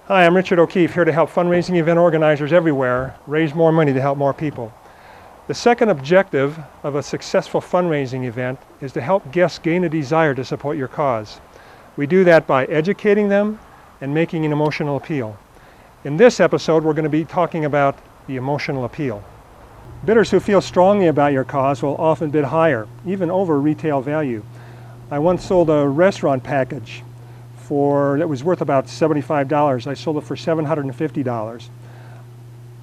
Hi, I'm Richard O'Keefe, here to help fundraising event organizers everywhere raise more money to help more people. The second objective of a successful fundraising event is to help guests gain a desire to support your cause. We do that by educating them and making an emotional appeal. In this episode, we're going to be talking about the emotional appeal. Bidders who feel strongly about your cause will often bid higher, even over retail value. I once sold a restaurant package that was worth about $75. I sold it for $750.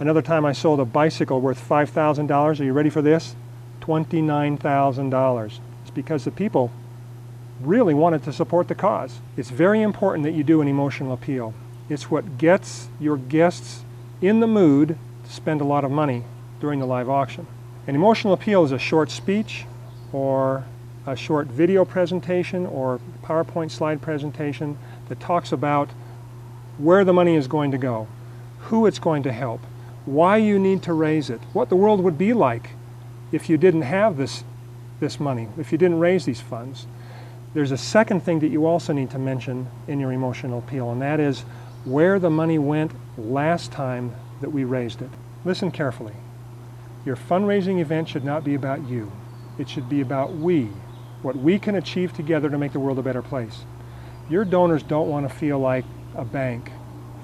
Another time I sold a bicycle worth $5,000. Are you ready for this? $29,000. It's because the people really wanted to support the cause. It's very important that you do an emotional appeal. It's what gets your guests in the mood to spend a lot of money during the live auction. An emotional appeal is a short speech or a short video presentation or PowerPoint slide presentation that talks about where the money is going to go, who it's going to help, why you need to raise it, what the world would be like if you didn't have this money, if you didn't raise these funds. There's a second thing that you also need to mention in your emotional appeal, and that is where the money went last time that we raised it. Listen carefully. Your fundraising event should not be about you. It should be about we, what we can achieve together to make the world a better place. Your donors don't want to feel like a bank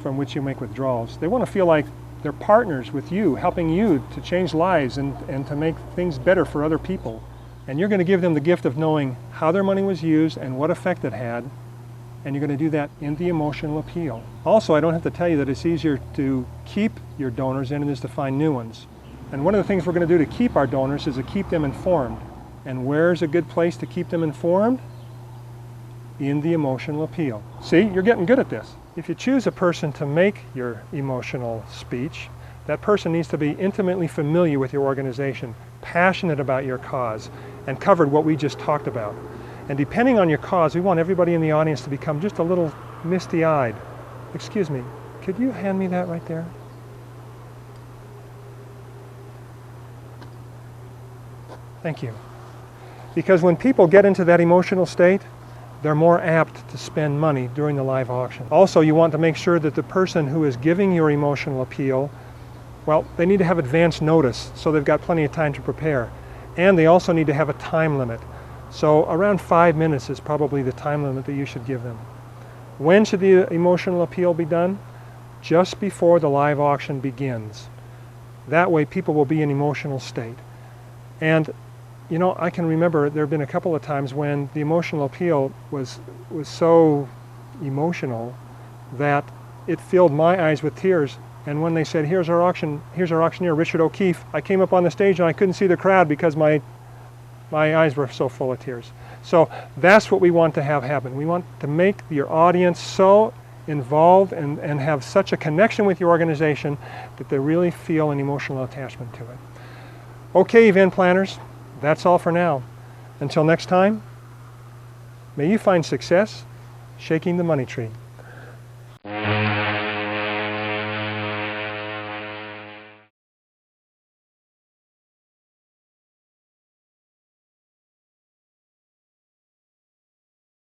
from which you make withdrawals. They want to feel like they're partners with you, helping you to change lives and to make things better for other people. And you're going to give them the gift of knowing how their money was used and what effect it had, and you're going to do that in the emotional appeal. Also, I don't have to tell you that it's easier to keep your donors than it is to find new ones. And one of the things we're going to do to keep our donors is to keep them informed. And where's a good place to keep them informed? In the emotional appeal. See, you're getting good at this. If you choose a person to make your emotional speech, that person needs to be intimately familiar with your organization, passionate about your cause, and covered what we just talked about. And depending on your cause, we want everybody in the audience to become just a little misty-eyed. Excuse me, could you hand me that right there? Thank you. Because when people get into that emotional state, they're more apt to spend money during the live auction. Also, you want to make sure that the person who is giving your emotional appeal, well, they need to have advance notice so they've got plenty of time to prepare. And they also need to have a time limit. So around 5 minutes is probably the time limit that you should give them. When should the emotional appeal be done? Just before the live auction begins. That way people will be in emotional state. And you know, I can remember there have been a couple of times when the emotional appeal was so emotional that it filled my eyes with tears. And when they said, here's our auctioneer, Richard O'Keefe, I came up on the stage and I couldn't see the crowd because my eyes were so full of tears. So that's what we want to have happen. We want to make your audience so involved and have such a connection with your organization that they really feel an emotional attachment to it. Okay, event planners. That's all for now. Until next time, may you find success shaking the money tree.